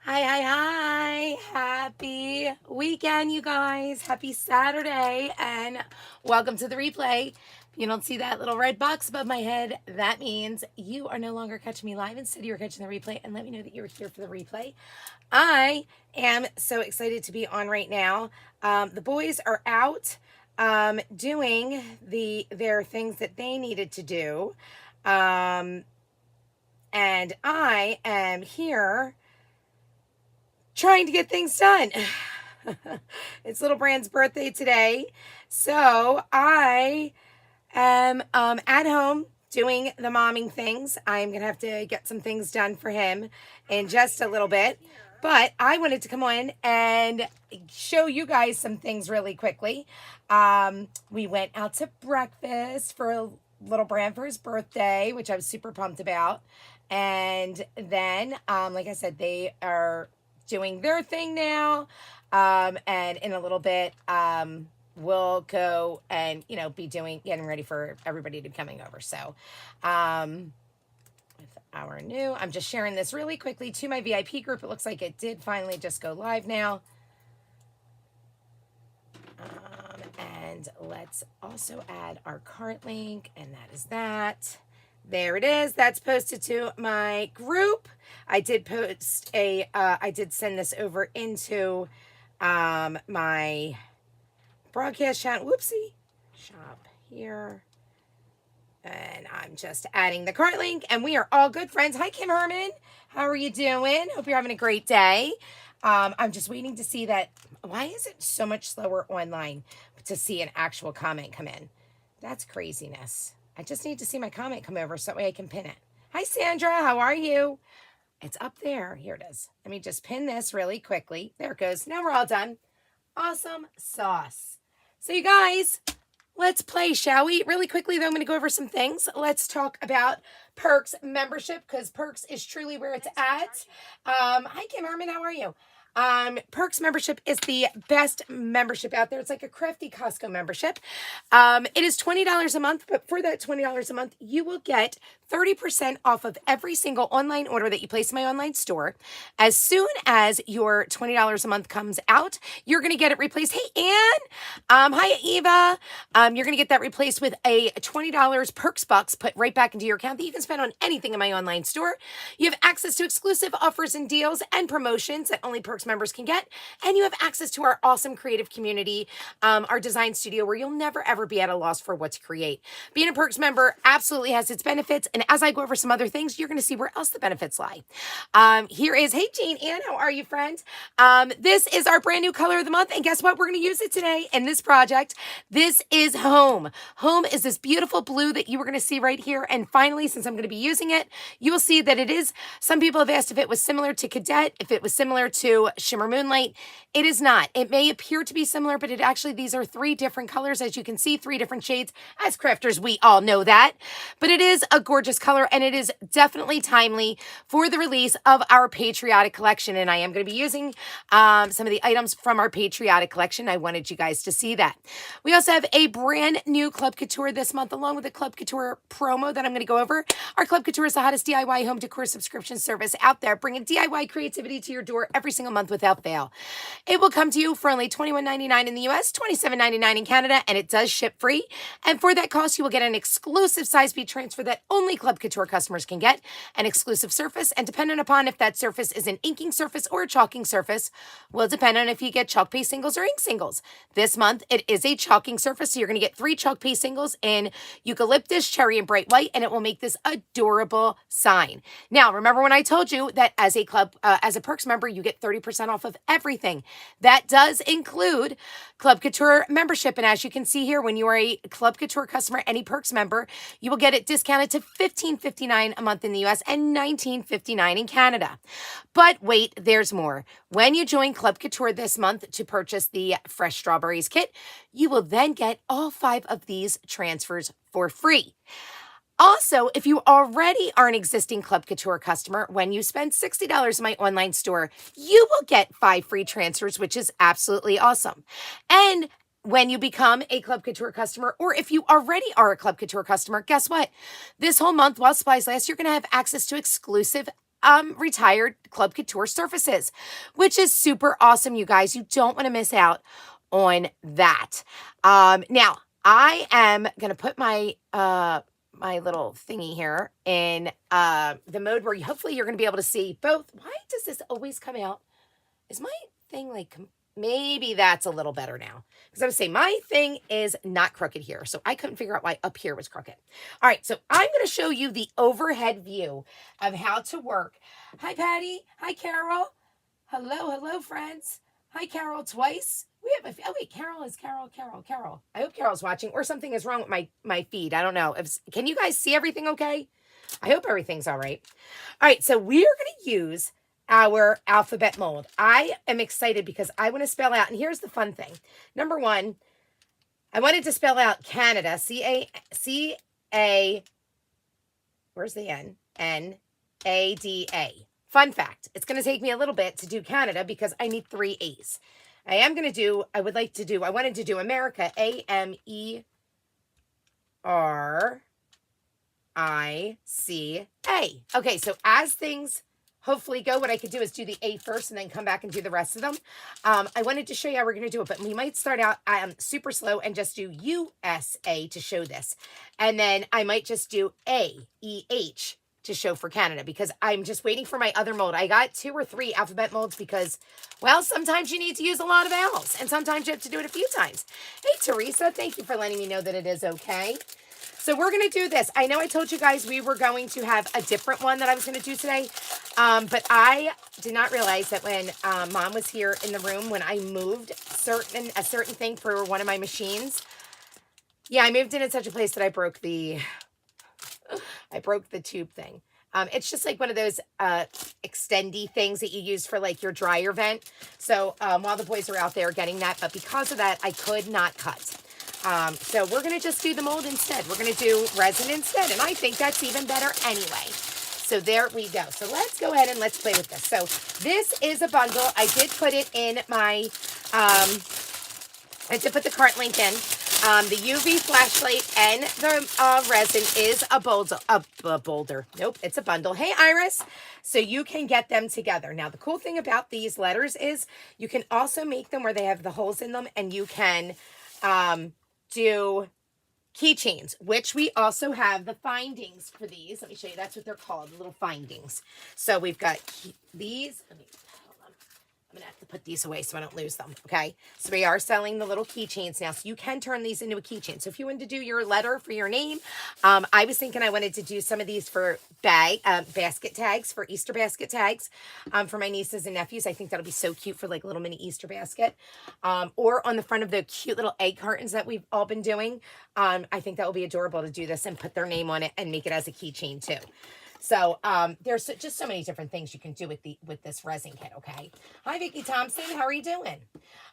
Hi, hi, hi. Happy weekend, you guys. Happy Saturday, and welcome to the replay. If you don't see that little red box above my head, that means you are no longer catching me live. Instead, you're catching the replay, and let me know that you're here for the replay. I am so excited to be on right now. The boys are out doing their things that they needed to do. And I am here trying to get things done. It's little Brand's birthday today, so I am at home doing the momming things. I'm gonna have to get some things done for him in just a little bit, but I wanted to come on and show you guys some things really quickly. We went out to breakfast for little Brand for his birthday, which I was super pumped about. And then, like I said, they are doing their thing now. And in a little bit, we'll go and, be getting ready for everybody to be coming over. So, with our new, I'm just sharing this really quickly to my VIP group. It looks like it did finally just go live now. And let's also add our cart link, and that is that. There it is. That's posted to my group. I did post I did send this over into my broadcast chat. Whoopsie. Shop here. And I'm just adding the cart link, and we are all good friends. Hi, Kim Herman. How are you doing? Hope you're having a great day. I'm just waiting to see that. Why is it so much slower online to see an actual comment come in? That's craziness. I just need to see my comment come over so that way I can pin it. Hi, Sandra. How are you? It's up there. Here it is. Let me just pin this really quickly. There it goes. Now we're all done. Awesome sauce. So you guys, let's play, shall we? Really quickly, though, I'm going to go over some things. Let's talk about Perks membership, because Perks is truly where it's at. Hi, Kim Herman. How are you? Perks membership is the best membership out there. It's like a crafty Costco membership. It is $20 a month, but for that $20 a month, you will get 30% off of every single online order that you place in my online store. As soon as your $20 a month comes out, you're going to get it replaced. Hey, Ann. Hi, Eva. You're going to get that replaced with a $20 Perks bucks put right back into your account that you can spend on anything in my online store. You have access to exclusive offers and deals and promotions that only Perks members can get. And you have access to our awesome creative community, our design studio, where you'll never, ever be at a loss for what to create. Being a Perks member absolutely has its benefits. And as I go over some other things, you're going to see where else the benefits lie. Here is, hey, Jane Ann, how are you, friend? This is our brand new color of the month. And guess what? We're going to use it today in this project. This is Home. Home is this beautiful blue that you were going to see right here. And finally, since I'm going to be using it, you will see that it is, some people have asked if it was similar to Cadet, if it was similar to Shimmer Moonlight. It is not. It may appear to be similar, but it actually, these are three different colors. As you can see, three different shades. As crafters, we all know that. But it is a gorgeous color, and it is definitely timely for the release of our Patriotic collection. And I am going to be using some of the items from our Patriotic collection. I wanted you guys to see that. We also have a brand new Club Couture this month, along with a Club Couture promo that I'm going to go over. Our Club Couture is the hottest DIY home decor subscription service out there, bringing DIY creativity to your door every single month without fail. It will come to you for only $21.99 in the US, $27.99 in Canada, and it does ship free. And for that cost, you will get an exclusive size bead transfer that only Club Couture customers can get, an exclusive surface, and depending upon if that surface is an inking surface or a chalking surface, will depend on if you get chalk paste singles or ink singles. This month, it is a chalking surface, so you're going to get 3 chalk paste singles in eucalyptus, cherry, and bright white, and it will make this adorable sign. Now, remember when I told you that as a Perks member, you get 30% off of everything. That does include Club Couture membership, and as you can see here, when you are a Club Couture customer, any Perks member, you will get it discounted to $15.59 a month in the US and $19.59 in Canada. But wait, there's more. When you join Club Couture this month to purchase the Fresh Strawberries kit, you will then get all 5 of these transfers for free. Also, if you already are an existing Club Couture customer, when you spend $60 in my online store, you will get 5 free transfers, which is absolutely awesome. And when you become a Club Couture customer, or if you already are a Club Couture customer, guess what? This whole month, while supplies last, you're going to have access to exclusive retired Club Couture surfaces, which is super awesome, you guys. You don't want to miss out on that. Now, I am going to put my my little thingy here in the mode where hopefully you're going to be able to see both. Why does this always come out? Is my thing like, maybe that's a little better now. Because I would say my thing is not crooked here. So I couldn't figure out why up here was crooked. All right, so I'm going to show you the overhead view of how to work. Hi, Patty. Hi, Carol. Hello, hello, friends. Hi, Carol, twice. We have oh wait, Carol. I hope Carol's watching, or something is wrong with my feed. I don't know. Can you guys see everything okay? I hope everything's all right. All right, so we are going to use our alphabet mold. I am excited because I want to spell out, and here's the fun thing. Number one, I wanted to spell out Canada, C-A, where's the N? N-A-D-A. Fun fact, it's going to take me a little bit to do Canada because I need 3 A's. I wanted to do America, A-M-E-R-I-C-A. Okay, so as things hopefully go, what I could do is do the A first and then come back and do the rest of them. I wanted to show you how we're going to do it, but we might start out super slow and just do USA to show this. And then I might just do A-E-H to show for Canada because I'm just waiting for my other mold. I got 2 or 3 alphabet molds because, well, sometimes you need to use a lot of vowels and sometimes you have to do it a few times. Hey, Teresa, thank you for letting me know that it is okay. So we're going to do this. I know I told you guys we were going to have a different one that I was going to do today, but I did not realize that when Mom was here in the room, when I moved a certain thing for one of my machines, yeah, I moved in such a place that I broke the tube thing. It's just like one of those extendy things that you use for like your dryer vent. So while the boys are out there getting that, but because of that, I could not cut. So we're going to just do the mold instead. We're going to do resin instead. And I think that's even better anyway. So there we go. So let's go ahead and let's play with this. So this is a bundle. I did put it in my, I did put the cart link in. The UV flashlight and the resin is a boulder. Nope, it's a bundle. Hey, Iris. So you can get them together. Now, the cool thing about these letters is you can also make them where they have the holes in them, and you can do keychains, which we also have the findings for these. Let me show you. That's what they're called, little findings. So we've got these. Hold on. I'm going to have to put these away so I don't lose them, okay? So we are selling the little keychains now, so you can turn these into a keychain. So if you wanted to do your letter for your name, I was thinking I wanted to do some of these for basket tags, for Easter basket tags for my nieces and nephews. I think that'll be so cute for like a little mini Easter basket. Or on the front of the cute little egg cartons that we've all been doing. I think that will be adorable to do this and put their name on it and make it as a keychain too. So there's just so many different things you can do with this resin kit, okay? Hi, Vicki Thompson. How are you doing?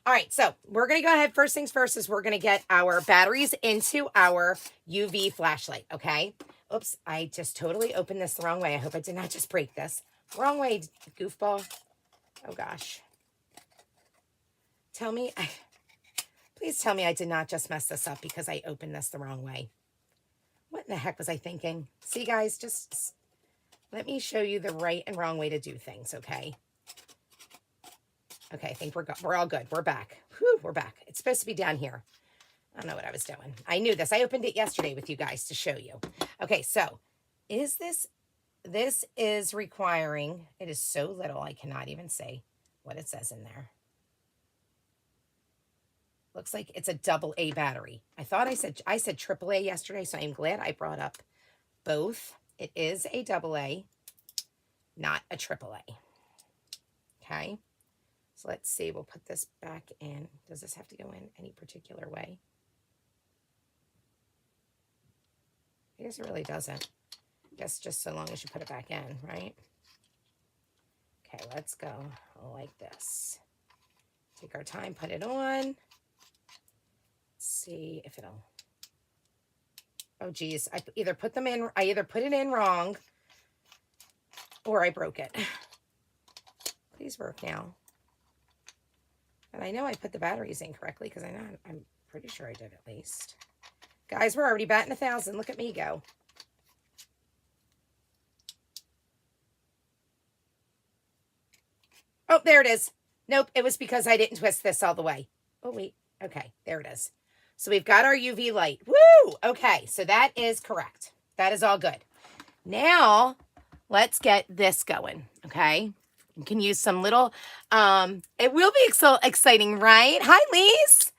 All right, so we're going to go ahead. First things first is we're going to get our batteries into our UV flashlight, okay? Oops, I just totally opened this the wrong way. I hope I did not just break this. Wrong way, goofball. Oh, gosh. Please tell me I did not just mess this up because I opened this the wrong way. What in the heck was I thinking? See, guys, just let me show you the right and wrong way to do things, okay? Okay, I think we're all good. We're back. Whew, we're back. It's supposed to be down here. I don't know what I was doing. I knew this. I opened it yesterday with you guys to show you. Okay, so this is requiring, it is so little, I cannot even say what it says in there. Looks like it's a AA battery. I thought I said AAA yesterday, so I'm glad I brought up both. It is a AA, not a AAA. Okay. So let's see. We'll put this back in. Does this have to go in any particular way? I guess it really doesn't. I guess just so long as you put it back in, right? Okay, let's go like this. Take our time, put it on. See if it'll, oh geez, I either put it in wrong or I broke it. Please work now. And I know I put the batteries in correctly because I'm pretty sure I did at least. Guys, we're already batting 1,000. Look at me go. Oh, there it is. Nope, it was because I didn't twist this all the way. Oh, wait. Okay, there it is. So we've got our UV light. Woo! Okay, so that is correct. That is all good. Now, let's get this going, okay? You can use some little, it will be so exciting, right? Hi, Lise.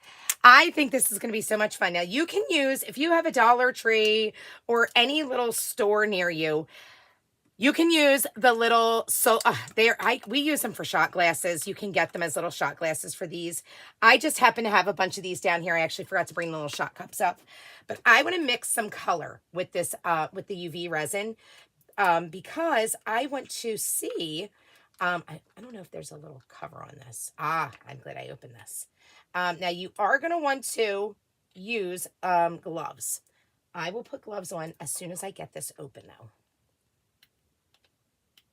I think this is going to be so much fun. Now, you can use, if you have a Dollar Tree or any little store near you, you can use the little, we use them for shot glasses. You can get them as little shot glasses for these. I just happen to have a bunch of these down here. I actually forgot to bring the little shot cups up. But I want to mix some color with this, with the UV resin, because I want to see, I don't know if there's a little cover on this. I'm glad I opened this. Now, you are going to want to use gloves. I will put gloves on as soon as I get this open, though.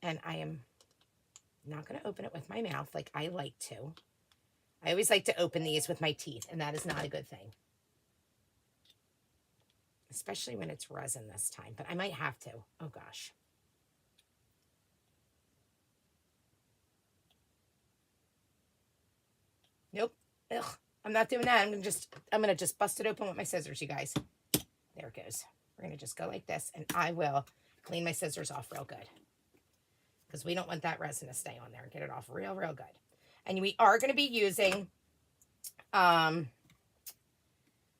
And I am not going to open it with my mouth like I like to. I always like to open these with my teeth, and that is not a good thing. Especially when it's resin this time, but I might have to. Oh, gosh. Nope. Ugh. I'm not doing that. I'm going to just bust it open with my scissors, you guys. There it goes. We're going to just go like this, and I will clean my scissors off real good, because we don't want that resin to stay on there. Get it off real, real good. And we are going to be using, we're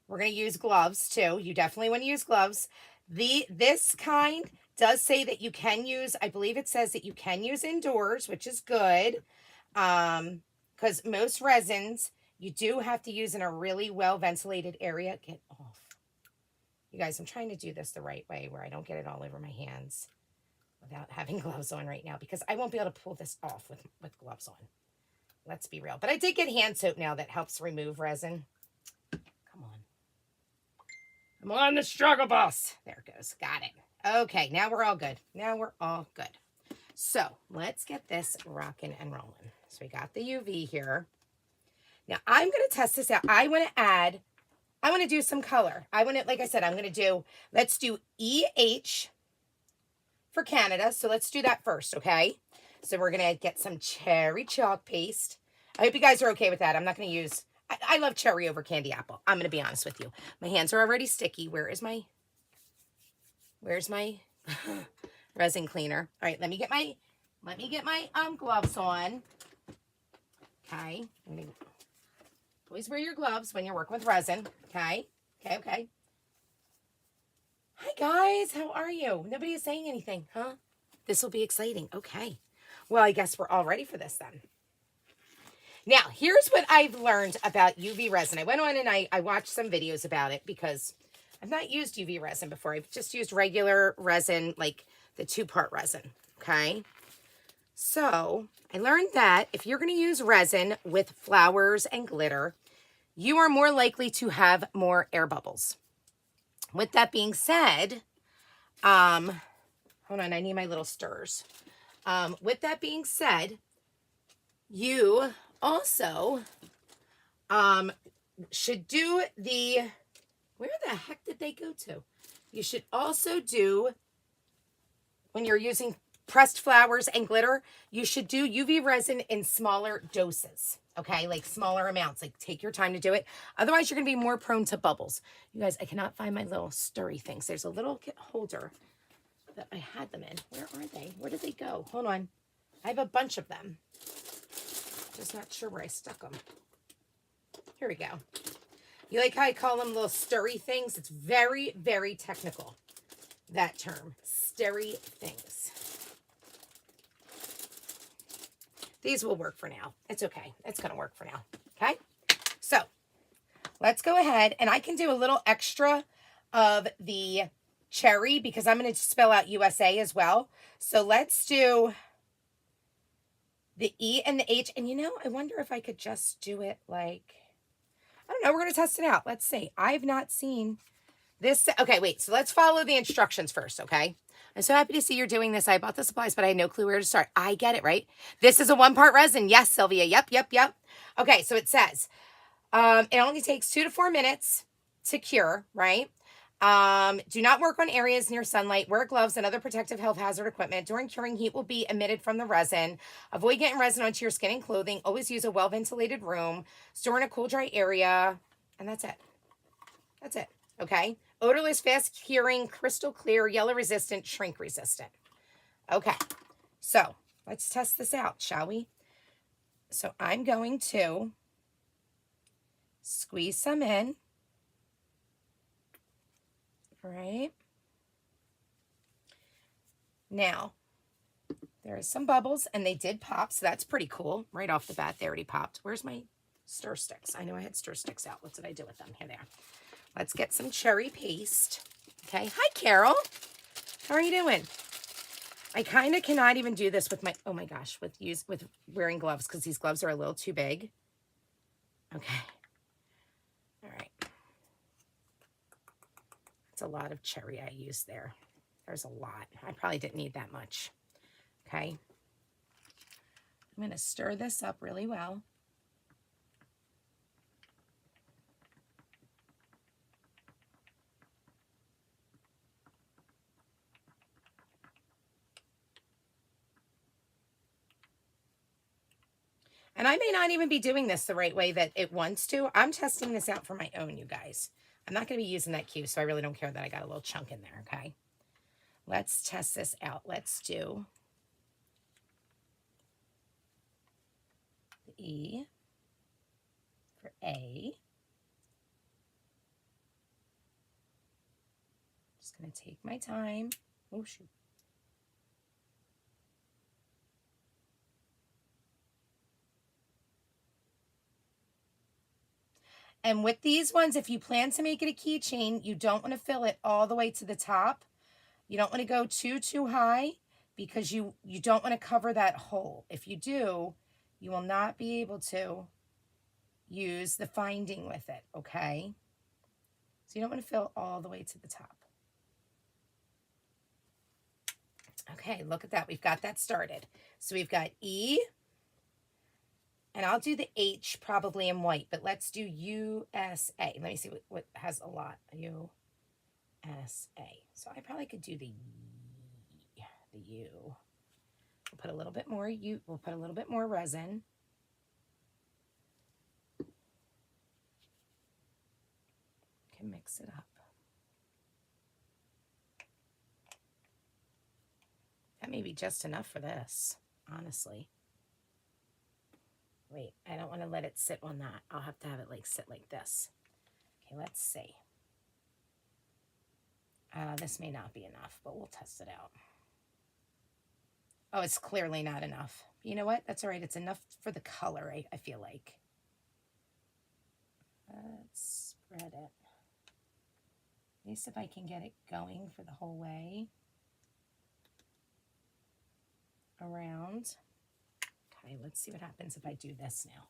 going to use gloves too. You definitely want to use gloves. This kind does say that you can use, I believe it says that you can use indoors, which is good. Because most resins, you do have to use in a really well ventilated area. Get off. You guys, I'm trying to do this the right way where I don't get it all over my hands without having gloves on right now, because I won't be able to pull this off with gloves on. Let's be real. But I did get hand soap now that helps remove resin. Come on. I'm on the struggle bus. There it goes. Got it. Okay, now we're all good. Now we're all good. So let's get this rocking and rolling. So we got the UV here. Now I'm going to test this out. I want to do some color. Like I said, let's do EH for Canada. So let's do that first, okay? So we're going to get some cherry chalk paste. I hope you guys are okay with that. I'm not going to use, I love cherry over candy apple. I'm going to be honest with you. My hands are already sticky. Where's my resin cleaner? All right, let me get my gloves on. Okay. Always wear your gloves when you're working with resin. Okay. Okay. Hi, guys. How are you? Nobody is saying anything, huh? This will be exciting. Okay. Well, I guess we're all ready for this then. Now, here's what I've learned about UV resin. I went on and I watched some videos about it because I've not used UV resin before. I've just used regular resin, like the 2-part resin. Okay. So I learned that if you're going to use resin with flowers and glitter, you are more likely to have more air bubbles. With that being said, hold on, I need my little stirrers. With that being said, you also should do where the heck did they go to? You should also do, when you're using pressed flowers and glitter, you should do UV resin in smaller doses. Okay, like smaller amounts. Like take your time to do it. Otherwise, you're going to be more prone to bubbles. You guys, I cannot find my little stirry things. There's a little holder that I had them in. Where are they? Where did they go? Hold on. I have a bunch of them. Just not sure where I stuck them. Here we go. You like how I call them little stirry things? It's very, very technical, that term. Stirry things. These will work for now. It's okay. It's going to work for now. Okay? So, let's go ahead. And I can do a little extra of the cherry because I'm going to spell out USA as well. So, let's do the E and the H. And you know, I wonder if I could just do it like, I don't know. We're going to test it out. Let's see. I've not seen this. Okay, wait. So, let's follow the instructions first, okay? I'm so happy to see you're doing this. I bought the supplies, but I had no clue where to start. I get it, right? This is a 1-part resin. Yes, Sylvia. Yep. Okay, so it says it only takes 2 to 4 minutes to cure, right? Do not work on areas near sunlight. Wear gloves and other protective health hazard equipment. During curing, heat will be emitted from the resin. Avoid getting resin onto your skin and clothing. Always use a well-ventilated room. Store in a cool, dry area. And that's it. That's it. Okay. Odorless, fast curing, crystal clear, yellow resistant, shrink resistant. Okay. So let's test this out, shall we? So I'm going to squeeze some in. All right. Now, there is some bubbles, and they did pop, so that's pretty cool. Right off the bat, they already popped. Where's my stir sticks? I know I had stir sticks out. What did I do with them? Here they are. Let's get some cherry paste. Okay. Hi, Carol. How are you doing? I kind of cannot even do this with my, oh my gosh, with wearing gloves, because these gloves are a little too big. Okay. All right. It's a lot of cherry I used there. There's a lot. I probably didn't need that much. Okay. I'm going to stir this up really well. And I may not even be doing this the right way that it wants to. I'm testing this out for my own, you guys. I'm not going to be using that cue, so I really don't care that I got a little chunk in there, okay? Let's test this out. Let's do the E for A. Just going to take my time. Oh, shoot. And with these ones, if you plan to make it a keychain, you don't want to fill it all the way to the top. You don't want to go too high, because you don't want to cover that hole. If you do, you will not be able to use the finding with it, okay? So you don't want to fill all the way to the top. Okay, look at that. We've got that started. So we've got E, and I'll do the H probably in white, but let's do USA. Let me see what has a lot. USA. So I probably could do the U. We'll put a little bit more we'll put a little bit more resin. Can mix it up. That may be just enough for this, honestly. Wait, I don't want to let it sit on that. I'll have to have it like sit like this. Okay, let's see. This may not be enough, but we'll test it out. Oh, it's clearly not enough. You know what? That's all right. It's enough for the color, I feel like. Let's spread it. At least if I can get it going for the whole way around. Okay, let's see what happens if I do this now.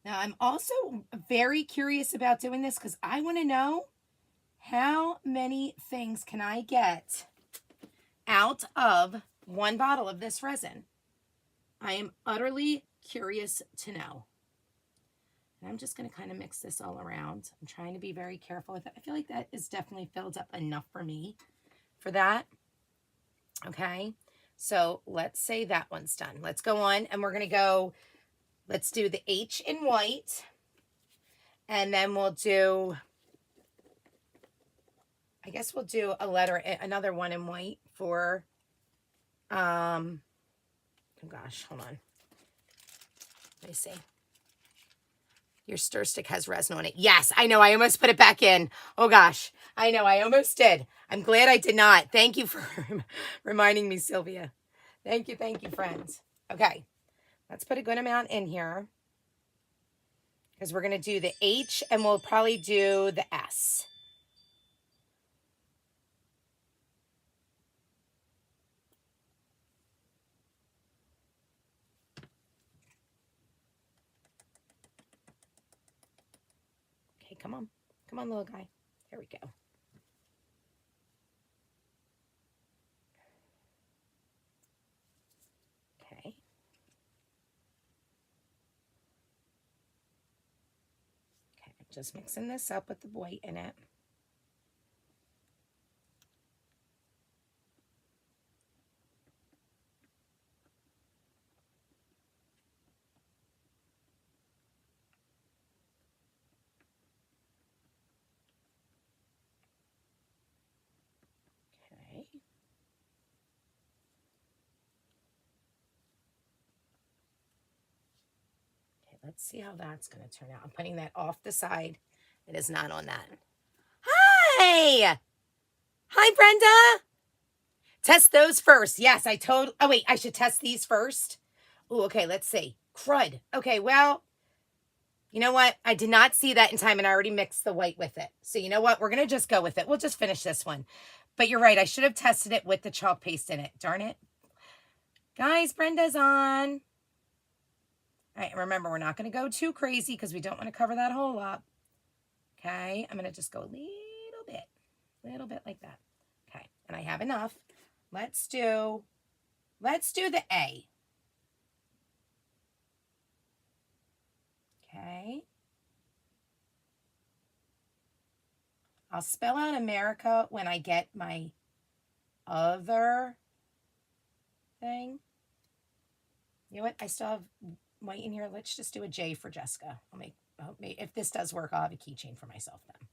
Now, I'm also very curious about doing this because I want to know how many things can I get out of one bottle of this resin. I am utterly curious to know. And I'm just going to kind of mix this all around. I'm trying to be very careful with it. I feel like that is definitely filled up enough for me for that. Okay, so let's say that one's done. Let's go on, and we're going to go, let's do the H in white. And then we'll do, I guess we'll do another one in white for, oh gosh, hold on. Let me see. Your stir stick has resin on it. Yes, I know. I almost put it back in. Oh gosh, I know. I almost did. I'm glad I did not. Thank you for reminding me, Sylvia. Thank you, friends. Okay, let's put a good amount in here because we're going to do the H and we'll probably do the S. Okay, come on. Come on, little guy. There we go. Okay. Okay, I'm just mixing this up with the white in it. Okay. Okay, let's see how that's going to turn out. I'm putting that off the side. It is not on that. Hi! Hi, Brenda! Test those first. Yes, I told... Oh, wait, I should test these first? Oh, okay, let's see. Crud. Okay, well, you know what? I did not see that in time, and I already mixed the white with it. So you know what? We're going to just go with it. We'll just finish this one. But you're right. I should have tested it with the chalk paste in it. Darn it. Guys, Brenda's on. All right, remember, we're not going to go too crazy because we don't want to cover that hole up. Okay, I'm going to just go a little bit like that. Okay, and I have enough. Let's do the A. Okay. I'll spell out America when I get my other thing. You know what? I still have white in here. Let's just do a J for Jessica. If this does work, I'll have a keychain for myself then.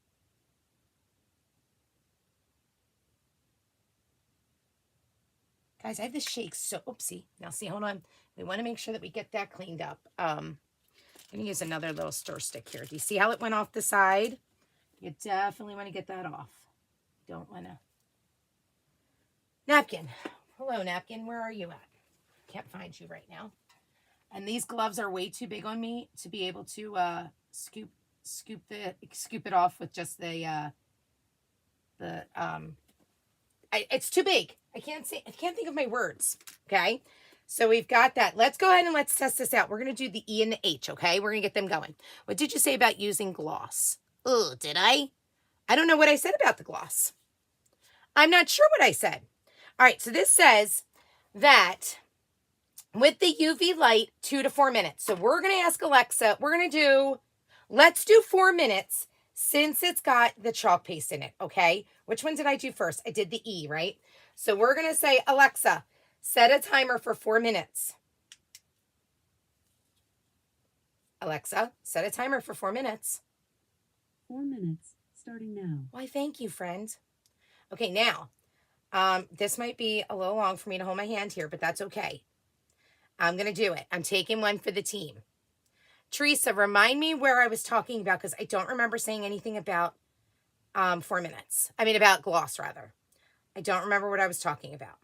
Guys, I have this shake so, oopsie. Now see, hold on. We want to make sure that we get that cleaned up. I'm going to use another little stir stick here. Do you see how it went off the side? You definitely want to get that off. Don't want to. Napkin. Hello, Napkin. Where are you at? Can't find you right now. And these gloves are way too big on me to be able to scoop it off with just it's too big. I can't think of my words. Okay. So we've got that. Let's go ahead and let's test this out. We're going to do the E and the H. Okay. We're going to get them going. What did you say about using gloss? Oh, did I? I don't know what I said about the gloss. I'm not sure what I said. All right. So this says that with the UV light, 2 to 4 minutes. So we're going to ask Alexa, let's do 4 minutes since it's got the chalk paste in it, okay? Which one did I do first? I did the E, right? So we're going to say, Alexa, set a timer for 4 minutes. Alexa, set a timer for 4 minutes. 4 minutes, starting now. Why, thank you, friend. Okay, now, this might be a little long for me to hold my hand here, but that's okay. I'm going to do it. I'm taking one for the team. Teresa, remind me where I was talking about because I don't remember saying anything about 4 minutes. I mean, about gloss, rather. I don't remember what I was talking about.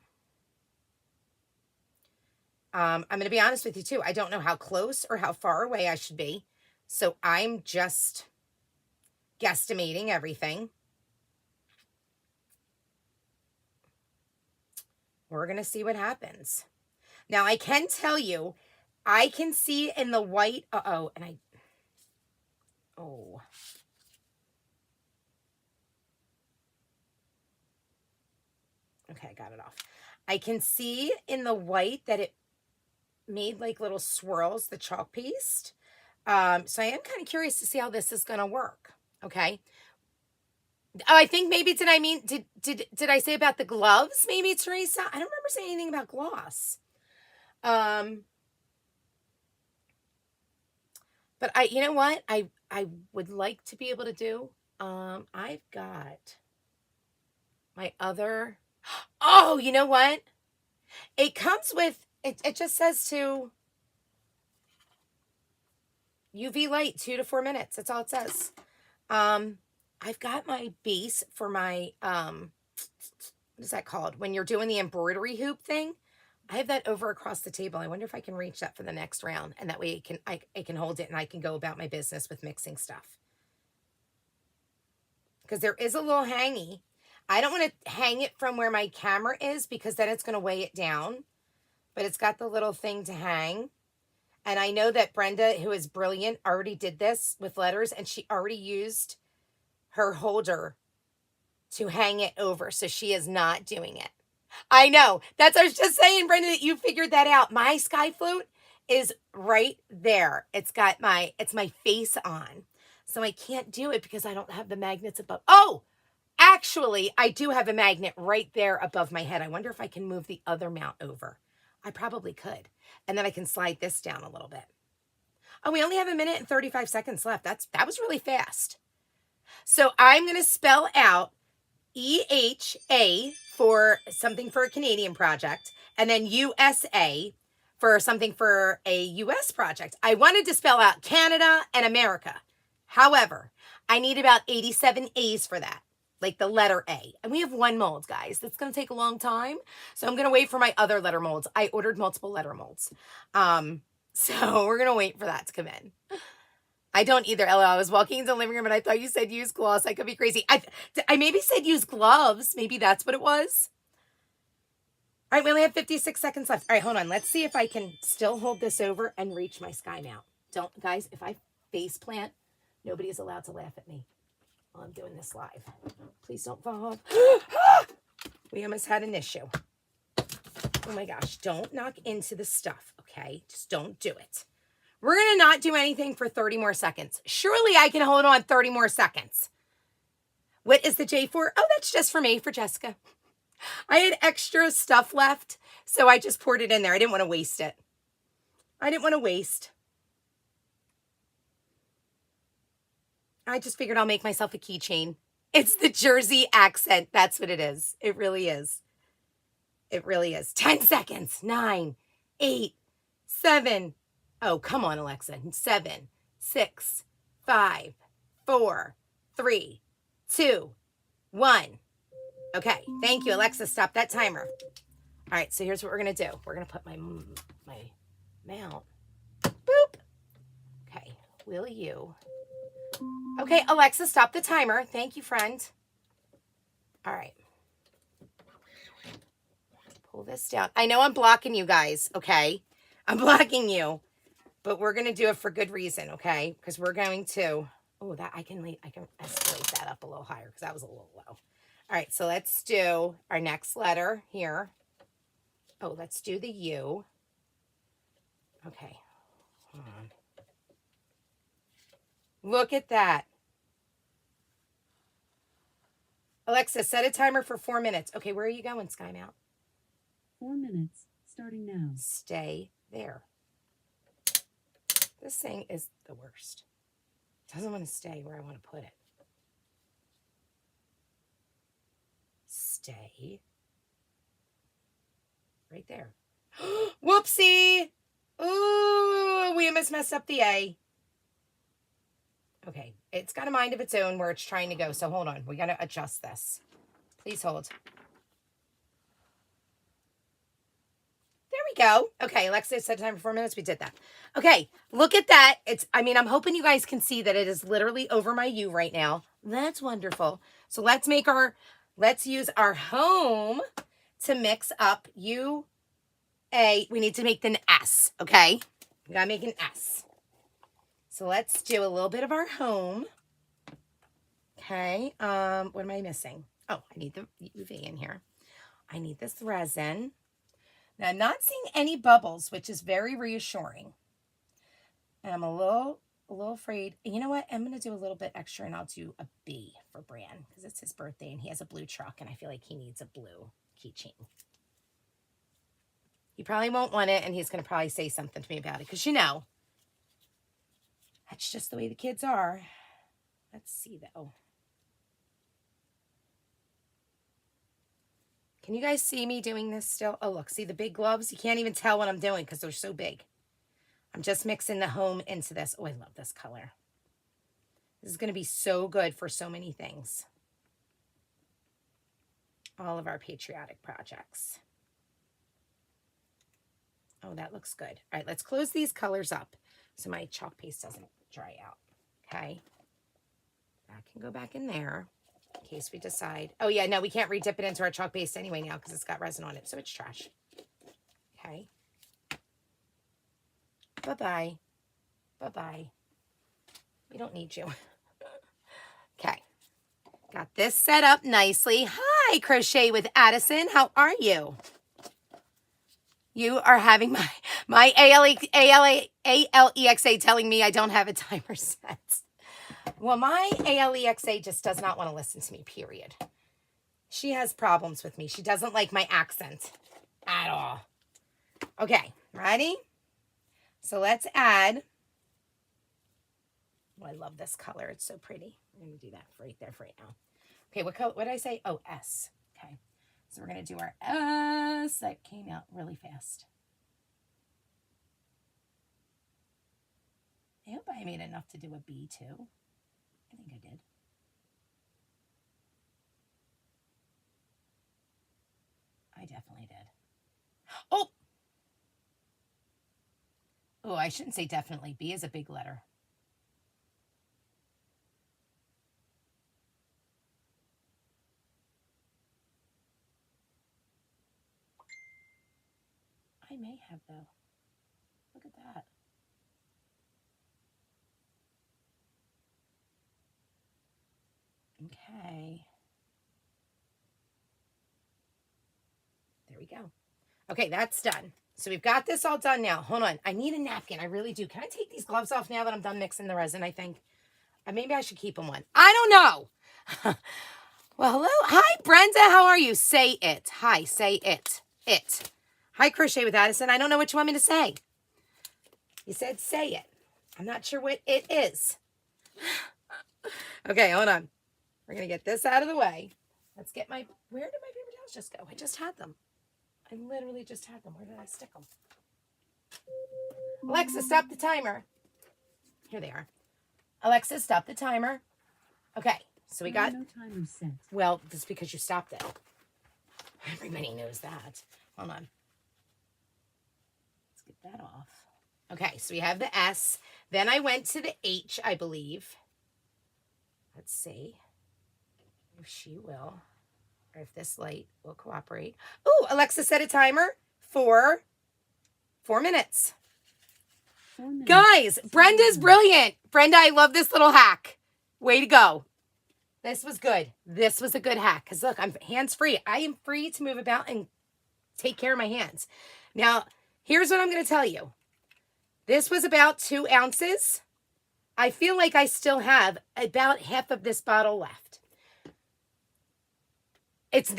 I'm going to be honest with you, too. I don't know how close or how far away I should be. So I'm just guesstimating everything. We're going to see what happens. Now, I can tell you, I can see in the white, oh. Okay, I got it off. I can see in the white that it made like little swirls, the chalk paste. So I am kind of curious to see how this is going to work. Okay. Oh, I think maybe, did I say about the gloves? Maybe, Teresa? I don't remember saying anything about gloss. But you know what? I would like to be able to do, I've got my other, oh, you know what? It comes with, it just says to UV light, 2 to 4 minutes. That's all it says. I've got my base for my, what is that called? When you're doing the embroidery hoop thing, I have that over across the table. I wonder if I can reach that for the next round. And that way I can hold it and I can go about my business with mixing stuff. Because there is a little hangy. I don't want to hang it from where my camera is because then it's going to weigh it down. But it's got the little thing to hang. And I know that Brenda, who is brilliant, already did this with letters. And she already used her holder to hang it over. So she is not doing it. I know. That's what I was just saying, Brenda, that you figured that out. My sky float is right there. It's my face on. So I can't do it because I don't have the magnets above. Oh, actually, I do have a magnet right there above my head. I wonder if I can move the other mount over. I probably could. And then I can slide this down a little bit. Oh, we only have 1minute and 35 seconds left. That was really fast. So I'm going to spell out EHA for something for a Canadian project, and then USA for something for a US project. I wanted to spell out Canada and America. However, I need about 87 A's for that, like the letter A. And we have one mold, guys. That's going to take a long time. So I'm going to wait for my other letter molds. I ordered multiple letter molds. So we're going to wait for that to come in. I don't either, Ella. I was walking into the living room and I thought you said use gloss. I could be crazy. I maybe said use gloves. Maybe that's what it was. All right, we only have 56 seconds left. All right, hold on. Let's see if I can still hold this over and reach my sky mount. Don't, guys, if I face plant, nobody is allowed to laugh at me while I'm doing this live. Please don't fall off. We almost had an issue. Oh my gosh, don't knock into the stuff, okay? Just don't do it. We're going to not do anything for 30 more seconds. Surely I can hold on 30 more seconds. What is the J for? Oh, that's just for me, for Jessica. I had extra stuff left, so I just poured it in there. I didn't want to waste it. I just figured I'll make myself a keychain. It's the Jersey accent. That's what it is. It really is. It really is. 10 seconds. 9, 8, 7. Oh, come on, Alexa. 7, 6, 5, 4, 3, 2, 1. Okay. Thank you, Alexa. Stop that timer. All right. So here's what we're going to do. We're going to put my mount. Boop. Okay. Will you? Okay, Alexa, stop the timer. Thank you, friend. All right. Pull this down. I know I'm blocking you guys, okay? I'm blocking you. But we're going to do it for good reason, okay? Because we're going to... Oh, that I can escalate that up a little higher because that was a little low. All right, so let's do our next letter here. Oh, let's do the U. Okay. Hold on. Look at that. Alexa, set a timer for 4 minutes. Okay, where are you going, Sky Mount? 4 minutes, starting now. Stay there. This thing is the worst. It doesn't want to stay where I want to put it. Stay. Right there. Whoopsie! Ooh, we almost messed up the A. Okay, it's got a mind of its own where it's trying to go. So hold on. We got to adjust this. Please hold. There we go. Okay, Alexa set time for 4 minutes. We did that. Okay, look at that. I'm hoping you guys can see that it is literally over my U right now. That's wonderful. So let's use our home to mix up U, A. We need to make an S, okay? We got to make an S. So let's do a little bit of our home. Okay, what am I missing? Oh, I need the UV in here. I need this resin. Now, I'm not seeing any bubbles, which is very reassuring. And I'm a little afraid. You know what? I'm going to do a little bit extra, and I'll do a B for Bran, because it's his birthday, and he has a blue truck, and I feel like he needs a blue keychain. He probably won't want it, and he's going to probably say something to me about it, because, that's just the way the kids are. Let's see, though. Can you guys see me doing this still? Oh, look. See the big gloves? You can't even tell what I'm doing because they're so big. I'm just mixing the home into this. Oh, I love this color. This is going to be so good for so many things. All of our patriotic projects. Oh, that looks good. All right, let's close these colors up so my chalk paste doesn't dry out. Okay. That can go back in there in case we decide. Oh, yeah, no, we can't re-dip it into our chalk paste anyway now because it's got resin on it, so it's trash. Okay. Bye-bye. Bye-bye. We don't need you. Okay. Got this set up nicely. Hi, Crochet with Addison. How are you? You are having my ALEXA telling me I don't have a timer set. Well, my ALEXA just does not want to listen to me, period. She has problems with me. She doesn't like my accent at all. Okay, ready? So let's add. Oh, I love this color. It's so pretty. I'm going to do that right there for right now. Okay, what color? What did I say? Oh, S. Okay, so we're going to do our S. That came out really fast. I hope I made enough to do a B too. I think I did. I definitely did. Oh! Oh, I shouldn't say definitely. B is a big letter. I may have, though. Look at that. Okay. There we go. Okay, that's done. So we've got this all done now. Hold on. I need a napkin. I really do. Can I take these gloves off now that I'm done mixing the resin, I think? Maybe I should keep them on. I don't know. Well, hello. Hi, Brenda. How are you? Say it. Hi, say it. It. Hi, Crochet with Addison. I don't know what you want me to say. You said say it. I'm not sure what it is. Okay, hold on. We're going to get this out of the way. Let's get my... Where did my paper towels just go? I just had them. I literally just had them. Where did I stick them? Alexa, stop the timer. Here they are. Alexa, stop the timer. Okay, so we got... No timer set. Well, that's because you stopped it. Everybody knows that. Hold on. Let's get that off. Okay, so we have the S. Then I went to the H, I believe. Let's see if she will, or if this light will cooperate. Oh, Alexa set a timer for 4 minutes. 4 minutes. Guys, Brenda's brilliant. Brenda, I love this little hack. Way to go. This was good. This was a good hack. Because look, I'm hands-free. I am free to move about and take care of my hands. Now, here's what I'm going to tell you. This was about 2 ounces. I feel like I still have about half of this bottle left. It's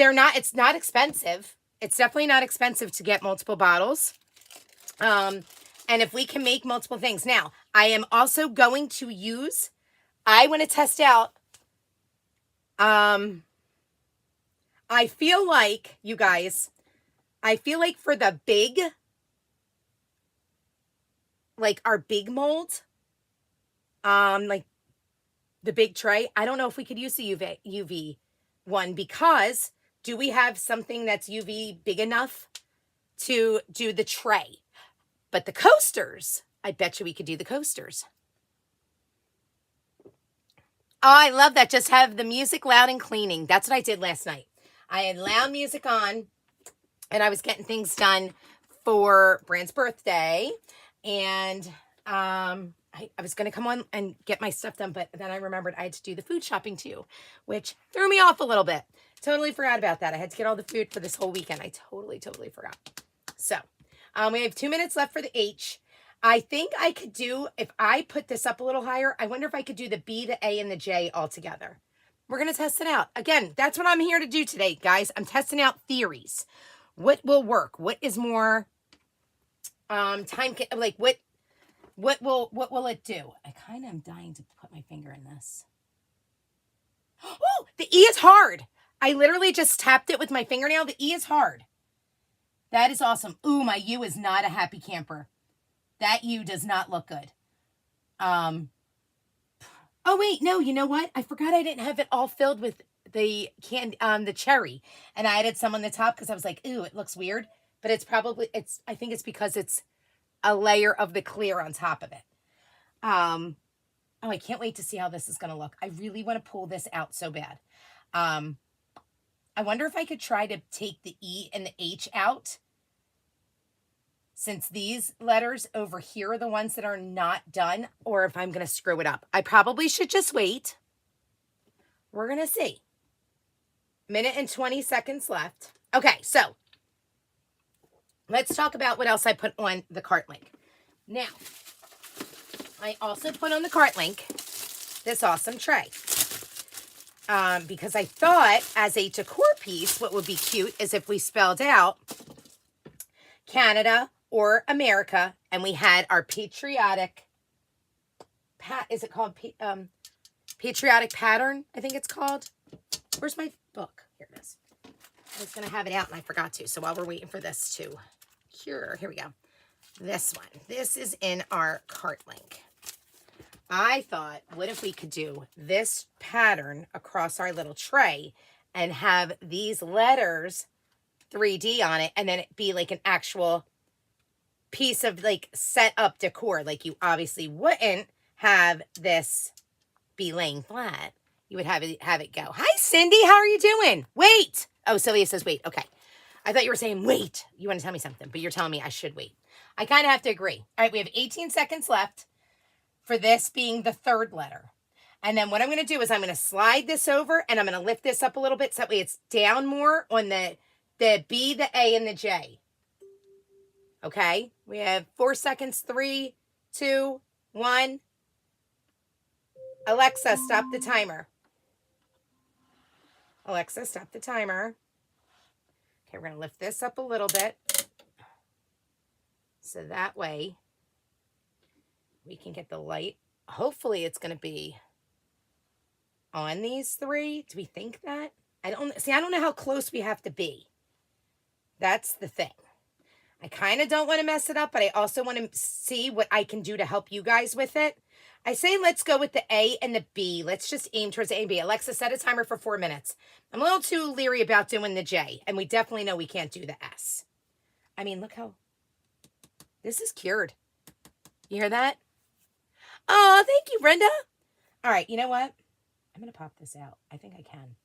not expensive. It's definitely not expensive to get multiple bottles. And if we can make multiple things. Now, I am also going to use, I want to test out, I feel like, you guys, I feel like for the big, like our big mold, like the big tray, I don't know if we could use the UV one, because do we have something that's UV big enough to do the tray? But the coasters, I bet you we could do the coasters. Oh, I love that. Just have the music loud and cleaning. That's what I did last night. I had loud music on and I was getting things done for Brand's birthday. And I was going to come on and get my stuff done, but then I remembered I had to do the food shopping too, which threw me off a little bit. Totally forgot about that. I had to get all the food for this whole weekend. I totally forgot. So we have 2 minutes left for the H. I think I could do, if I put this up a little higher, I wonder if I could do the B, the A, and the J all together. We're going to test it out. Again, that's what I'm here to do today, guys. I'm testing out theories. What will work? What is more like what will it do? I kind of am dying to put my finger in this. Oh, the E is hard. I literally just tapped it with my fingernail. The E is hard. That is awesome. Ooh, my U is not a happy camper. That U does not look good. Oh wait, no, you know what? I forgot I didn't have it all filled with the the cherry, and I added some on the top because I was like, ooh, it looks weird. But I think it's because it's a layer of the clear on top of it. Oh, I can't wait to see how this is going to look. I really want to pull this out so bad. I wonder if I could try to take the E and the H out, since these letters over here are the ones that are not done, or if I'm going to screw it up. I probably should just wait. We're going to see. Minute and 20 seconds left. Okay, so let's talk about what else I put on the cart link. Now, I also put on the cart link this awesome tray. Because I thought as a decor piece, what would be cute is if we spelled out Canada or America, and we had our patriotic, is it called patriotic pattern? I think it's called. Where's my book? Here it is. I was going to have it out and I forgot to. So while we're waiting for this to cure, here we go. This one. This is in our cart link. I thought, what if we could do this pattern across our little tray and have these letters 3D on it, and then it be like an actual piece of like set up decor. Like you obviously wouldn't have this be laying flat. You would have it go. Hi, Cindy. How are you doing? Wait. Oh, Sylvia says wait. Okay. I thought you were saying wait. You want to tell me something, but you're telling me I should wait. I kind of have to agree. All right. We have 18 seconds left for this being the third letter. And then what I'm going to do is I'm going to slide this over and I'm going to lift this up a little bit so that way it's down more on the B, the A, and the J. Okay? We have 4 seconds. 3, 2, 1. Alexa, stop the timer. Alexa, stop the timer. Okay, we're going to lift this up a little bit. So that way we can get the light. Hopefully it's going to be on these 3. Do we think that? I don't know how close we have to be. That's the thing. I kind of don't want to mess it up, but I also want to see what I can do to help you guys with it. I say let's go with the A and the B. Let's just aim towards the A and B. Alexa, set a timer for 4 minutes. I'm a little too leery about doing the J, and we definitely know we can't do the S. I mean, look how... This is cured. You hear that? Oh, thank you, Brenda. All right, you know what? I'm going to pop this out. I think I can.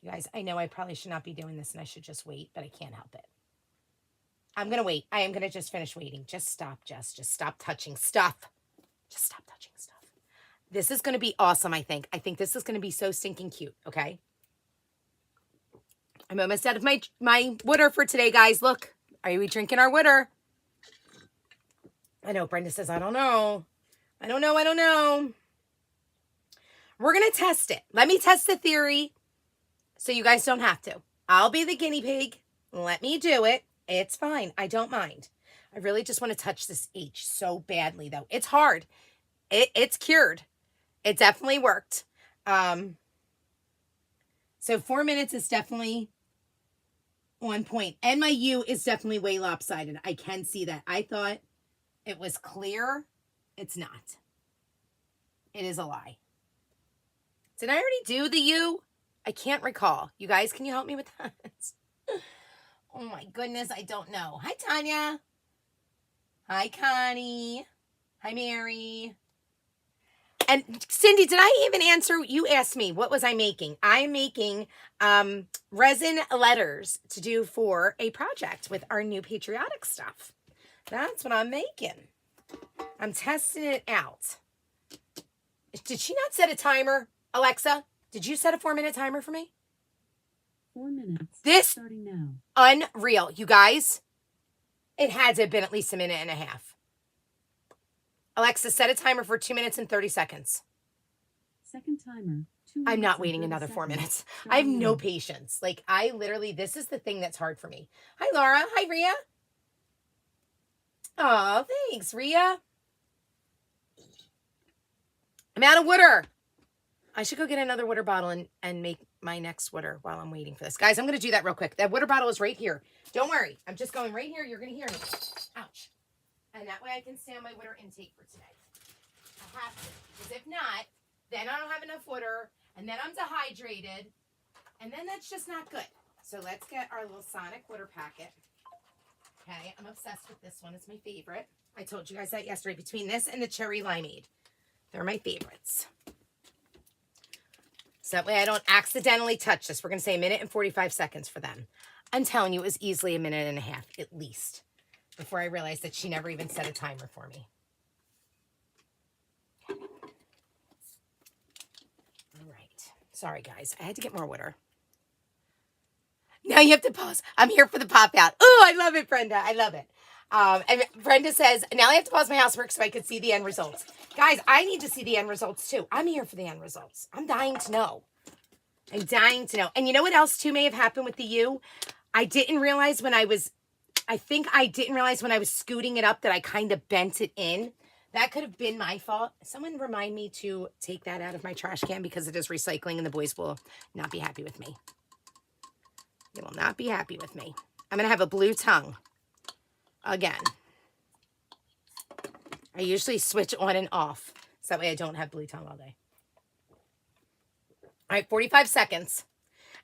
You guys, I know I probably should not be doing this and I should just wait, but I can't help it. I'm going to wait. I am going to just finish waiting. Just stop, Jess. Just stop touching stuff. Just stop touching stuff. This is going to be awesome, I think. I think this is going to be so stinking cute, okay? I'm almost out of my water for today, guys. Look, are we drinking our water? I know Brenda says, I don't know. I don't know. We're going to test it. Let me test the theory so you guys don't have to. I'll be the guinea pig. Let me do it. It's fine. I don't mind. I really just want to touch this H so badly, though. It's hard. It's cured. It definitely worked. So 4 minutes is definitely on point. And my U is definitely way lopsided. I can see that. I thought it was clear. It's not. It is a lie. Did I already do the U? I can't recall. You guys, can you help me with that? Oh my goodness, I don't know. Hi, Tanya. Hi, Connie. Hi, Mary. And Cindy, did I even answer? You asked me, what was I making? I'm making resin letters to do for a project with our new patriotic stuff. That's what I'm making. I'm testing it out. Did she not set a timer? Alexa, did you set a 4-minute timer for me? 4 minutes. This starting now. Unreal. You guys, it had to have been at least a minute and a half. Alexa, set a timer for 2 minutes and 30 seconds. Second timer. I'm not waiting another 4 minutes. I have no patience. Like, I literally, this is the thing that's hard for me. Hi, Laura. Hi, Rhea. Oh, thanks, Rhea. I'm out of water. I should go get another water bottle and make my next water while I'm waiting for this. Guys, I'm going to do that real quick. That water bottle is right here. Don't worry. I'm just going right here. You're going to hear me. Ouch. And that way I can stay on my water intake for today. I have to. Because if not, then I don't have enough water. And then I'm dehydrated. And then that's just not good. So let's get our little Sonic water packet. Okay. I'm obsessed with this one. It's my favorite. I told you guys that yesterday. Between this and the cherry limeade. They're my favorites. So that way I don't accidentally touch this. We're going to say 1 minute and 45 seconds for them. I'm telling you, it was easily a minute and a half, at least. before I realized that she never even set a timer for me. All right. Sorry, guys. I had to get more water. Now you have to pause. I'm here for the pop out. Oh, I love it, Brenda. I love it. And Brenda says, now I have to pause my housework so I can see the end results. Guys, I need to see the end results too. I'm here for the end results. I'm dying to know. I'm dying to know. And you know what else too may have happened with the U? I didn't realize when I was scooting it up that I kind of bent it in. That could have been my fault. Someone remind me to take that out of my trash can because it is recycling and the boys will not be happy with me. They will not be happy with me. I'm going to have a blue tongue again. I usually switch on and off so that way I don't have blue tongue all day. All right, 45 seconds.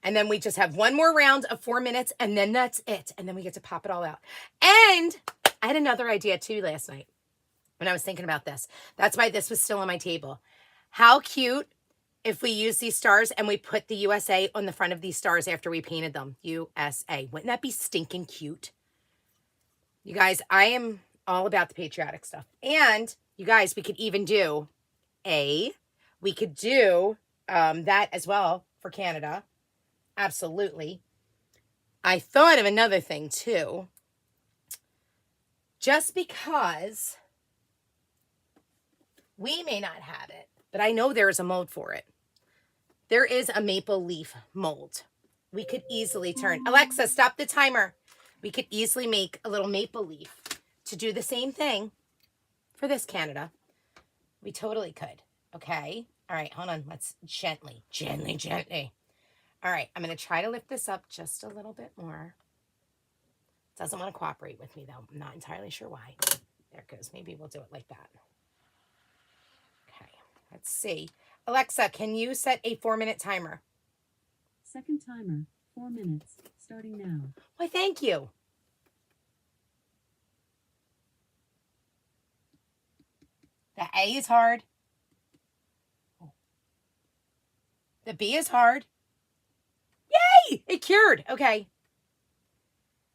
And then we just have one more round of 4 minutes and then that's it. And then we get to pop it all out. And I had another idea too last night when I was thinking about this. That's why this was still on my table. How cute if we use these stars and we put the USA on the front of these stars after we painted them. USA. Wouldn't that be stinking cute? You guys, I am all about the patriotic stuff. And you guys, we could even do we could do that as well for Canada. Absolutely. I thought of another thing too. Just because we may not have it, but I know there is a mold for it. There is a maple leaf mold. We could easily turn. Alexa, stop the timer. We could easily make a little maple leaf to do the same thing for this Canada. We totally could. Okay. All right. Hold on. Let's gently. All right. I'm going to try to lift this up just a little bit more. Doesn't want to cooperate with me though. I'm not entirely sure why. There it goes. Maybe we'll do it like that. Okay. Let's see. Alexa, can you set a 4-minute timer? Second timer, 4 minutes, starting now. Why, thank you. The A is hard. The B is hard. Yay! It cured. Okay.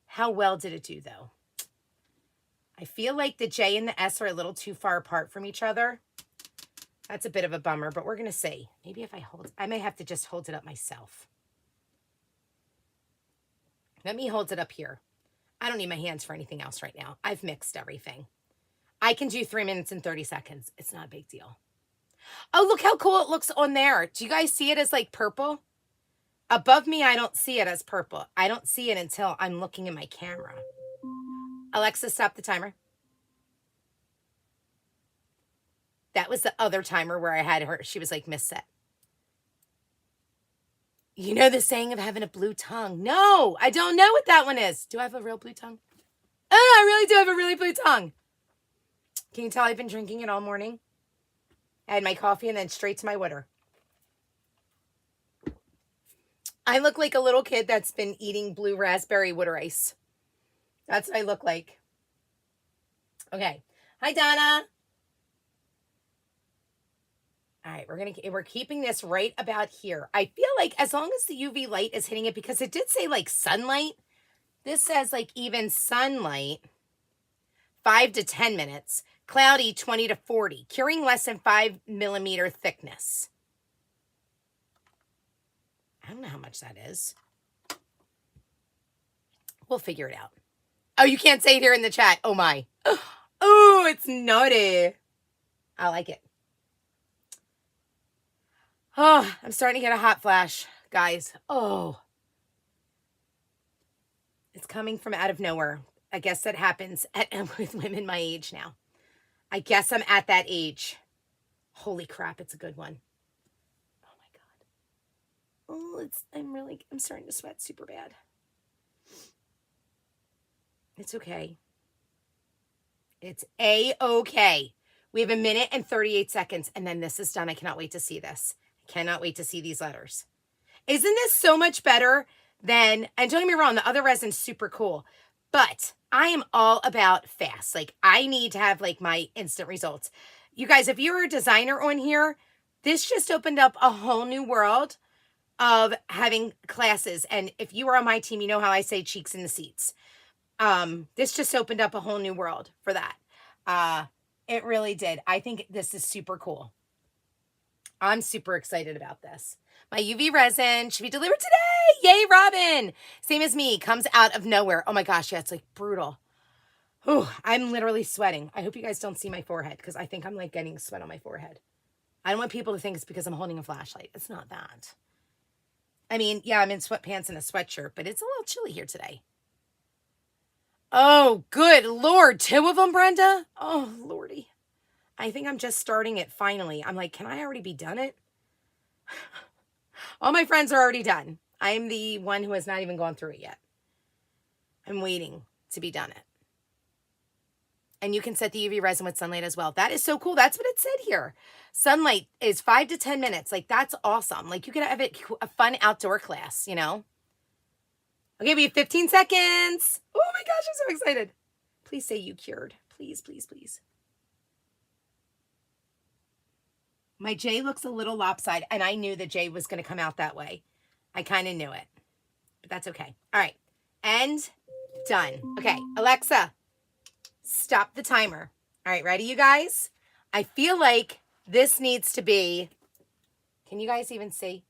How well did it do, though? I feel like the J and the S are a little too far apart from each other. That's a bit of a bummer, but we're going to see. Maybe if I may have to just hold it up myself. Let me hold it up here. I don't need my hands for anything else right now. I've mixed everything. I can do 3 minutes and 30 seconds. It's not a big deal. Oh, look how cool it looks on there. Do you guys see it as like purple? Above me, I don't see it as purple. I don't see it until I'm looking at my camera. Alexa, stop the timer. That was the other timer where I had her. She was like, misset. You know the saying of having a blue tongue? No, I don't know what that one is. Do I have a real blue tongue? Oh, I really do have a really blue tongue. Can you tell I've been drinking it all morning? I had my coffee and then straight to my water. I look like a little kid that's been eating blue raspberry water ice. That's what I look like. Okay. Hi, Donna. All right, we're keeping this right about here. I feel like as long as the UV light is hitting it, because it did say like sunlight. This says like even sunlight, 5 to 10 minutes. Cloudy, 20 to 40. Curing less than 5 millimeter thickness. I don't know how much that is. We'll figure it out. Oh, you can't say it here in the chat. Oh, my. Oh, it's naughty. I like it. Oh, I'm starting to get a hot flash, guys. Oh. It's coming from out of nowhere. I guess that happens with women my age now. I guess I'm at that age. Holy crap, it's a good one. Oh my God. Oh, I'm starting to sweat super bad. It's okay. It's A-okay. We have 1 minute and 38 seconds, and then this is done. I cannot wait to see this. I cannot wait to see these letters. Isn't this so much better than, and don't get me wrong, the other resin's super cool, but I am all about fast. Like, I need to have like my instant results. You guys, if you're a designer on here, this just opened up a whole new world of having classes. And if you are on my team, you know how I say cheeks in the seats. This just opened up a whole new world for that. It really did. I think this is super cool. I'm super excited about this. My UV resin should be delivered today. Yay, Robin. Same as me, comes out of nowhere. Oh my gosh, yeah, it's like brutal. Oh, I'm literally sweating. I hope you guys don't see my forehead because I think I'm like getting sweat on my forehead. I don't want people to think it's because I'm holding a flashlight. It's not that. I mean, yeah, I'm in sweatpants and a sweatshirt, but it's a little chilly here today. Oh, good Lord. 2 of them, Brenda? Oh, Lordy. I think I'm just starting it finally. I'm like, can I already be done it? All my friends are already done. I'm the one who has not even gone through it yet. I'm waiting to be done it. And you can set the UV resin with sunlight as well. That is so cool. That's what it said here. Sunlight is 5 to 10 minutes. Like, that's awesome. Like, you could have it a fun outdoor class, you know? Okay, we have 15 seconds. Oh my gosh, I'm so excited. Please say you cured. Please, please, please. My J looks a little lopsided, and I knew the J was going to come out that way. I kind of knew it, but that's okay. All right, and done. Okay, Alexa, stop the timer. All right, ready, you guys? I feel like this needs to be, can you guys even see?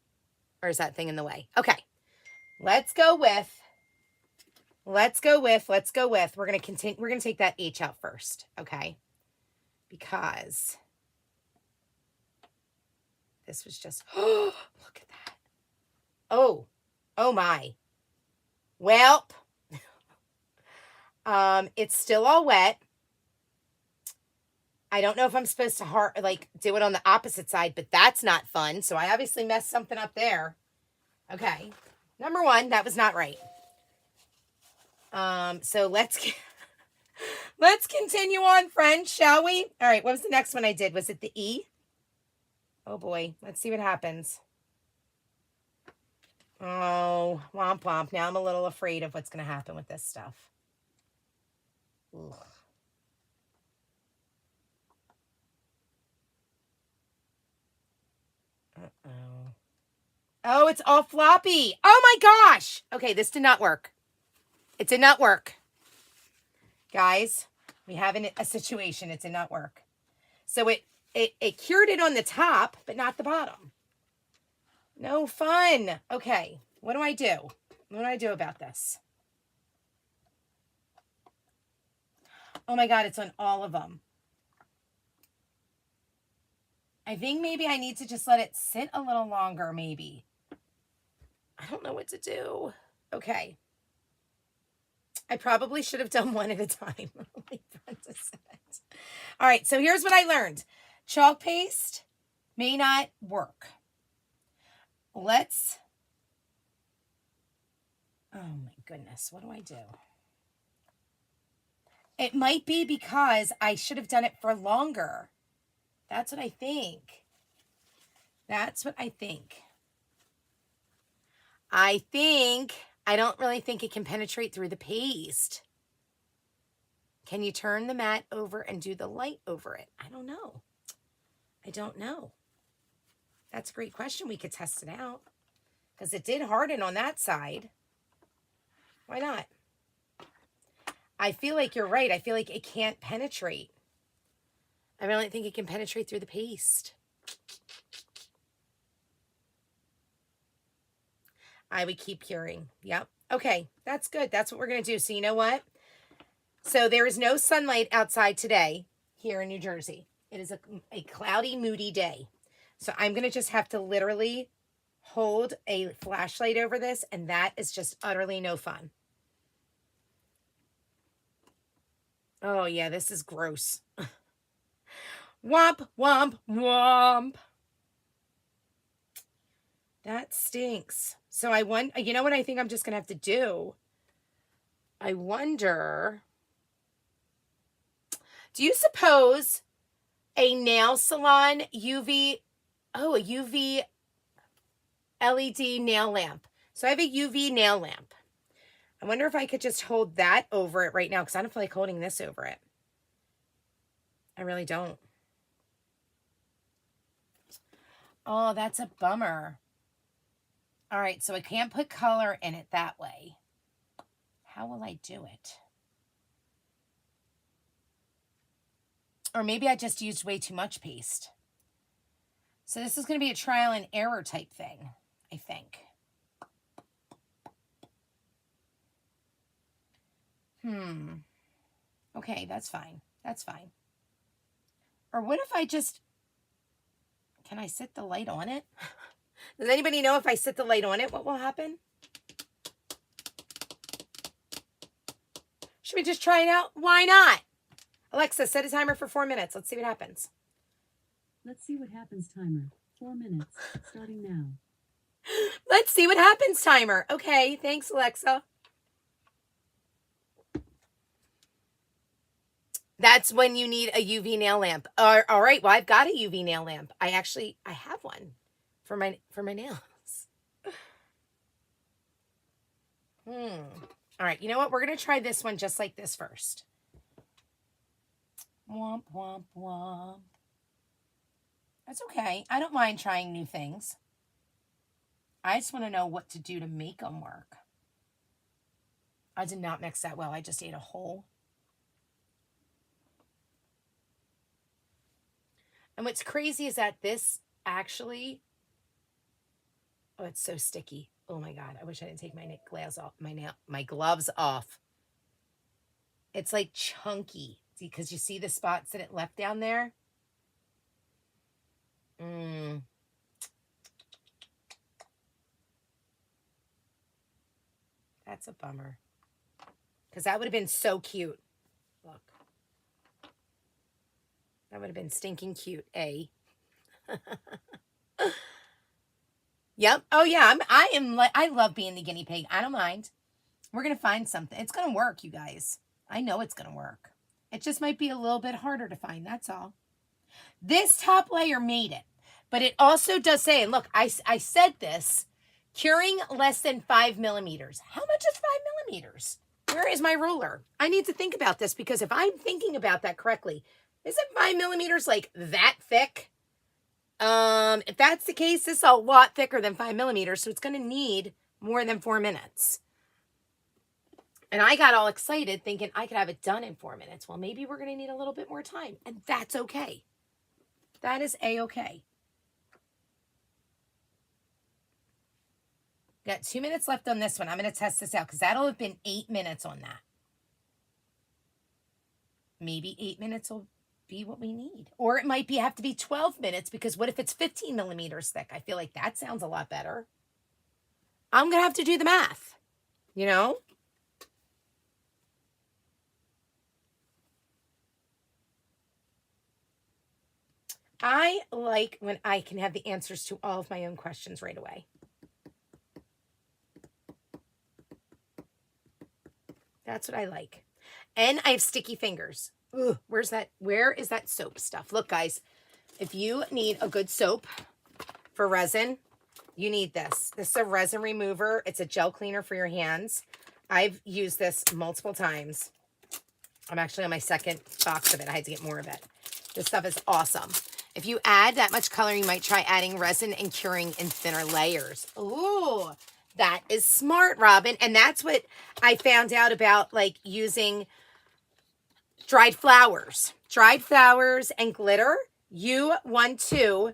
Or is that thing in the way? Okay, let's go with, we're going to continue, we're going to take that H out first, okay? Because this was just, oh, look at that. Oh my. Well, it's still all wet. I don't know if I'm supposed to do it on the opposite side, but that's not fun. So I obviously messed something up there. Okay. Number 1, that was not right. So let's continue on, friends, shall we? All right, what was the next one I did? Was it the E? Oh boy, let's see what happens. Oh, womp womp. Now I'm a little afraid of what's going to happen with this stuff. Ugh. Uh-oh. Oh, it's all floppy. Oh my gosh. Okay, this did not work. It did not work. Guys, we have a situation. It did not work. So it cured it on the top, but not the bottom. No fun. Okay, what do I do? What do I do about this? Oh my God, it's on all of them. I think maybe I need to just let it sit a little longer, maybe. I don't know what to do. Okay. I probably should have done one at a time. All right, so here's what I learned. Chalk paste may not work. Oh my goodness, what do I do? It might be because I should have done it for longer. That's what I think. That's what I think. I don't really think it can penetrate through the paste. Can you turn the mat over and do the light over it? I don't know. That's a great question. We could test it out. Because it did harden on that side. Why not? I feel like you're right. I feel like it can't penetrate. I really think it can penetrate through the paste. I would keep curing. Yep. Okay, that's good. That's what we're going to do. So you know what? So there is no sunlight outside today here in New Jersey. It is a cloudy, moody day. So I'm going to just have to literally hold a flashlight over this, and that is just utterly no fun. Oh, yeah, this is gross. Womp, womp, womp. That stinks. So you know what I think I'm just going to have to do? I wonder, do you suppose a nail salon a UV LED nail lamp. So I have a UV nail lamp. I wonder if I could just hold that over it right now because I don't feel like holding this over it. I really don't. Oh, that's a bummer. All right, so I can't put color in it that way. How will I do it? Or maybe I just used way too much paste. So this is going to be a trial and error type thing, I think. Okay, that's fine. That's fine. Or what if I just... Can I set the light on it? Does anybody know if I set the light on it, what will happen? Should we just try it out? Why not? Alexa, set a timer for 4 minutes. Let's see what happens. Let's see what happens timer. 4 minutes, starting now. Let's see what happens timer. Okay, thanks, Alexa. That's when you need a UV nail lamp. All right, well, I've got a UV nail lamp. I have one for my nails. All right, you know what? We're going to try this one just like this first. Womp, womp, womp. That's okay. I don't mind trying new things. I just want to know what to do to make them work. I did not mix that well. I just ate a whole. And what's crazy is that this actually, oh, it's so sticky. Oh my God. I wish I didn't take my gloves off. It's like chunky because you see the spots that it left down there. That's a bummer. Because that would have been so cute. Look. That would have been stinking cute, eh? Yep. Oh yeah, I love being the guinea pig. I don't mind. We're going to find something. It's going to work, you guys. I know it's going to work. It just might be a little bit harder to find, that's all. This top layer made it. But it also does say, and look, I said this, curing less than 5 millimeters. How much is 5 millimeters? Where is my ruler? I need to think about this because if I'm thinking about that correctly, isn't 5 millimeters like that thick? If that's the case, this is a lot thicker than 5 millimeters, so it's going to need more than 4 minutes. And I got all excited thinking I could have it done in 4 minutes. Well, maybe we're going to need a little bit more time, and that's okay. That is A-okay. Got 2 minutes left on this one. I'm going to test this out because that'll have been 8 minutes on that. Maybe 8 minutes will be what we need. Or it might have to be 12 minutes because what if it's 15 millimeters thick? I feel like that sounds a lot better. I'm going to have to do the math, you know? I like when I can have the answers to all of my own questions right away. That's what I like. And I have sticky fingers. Ugh, where is that soap stuff? Look, guys, if you need a good soap for resin, you need this. This is a resin remover. It's a gel cleaner for your hands. I've used this multiple times. I'm actually on my second box of it. I had to get more of it. This stuff is awesome. If you add that much color, you might try adding resin and curing in thinner layers. Ooh, that is smart, Robin. And that's what I found out about, like, using dried flowers. Dried flowers and glitter. You want to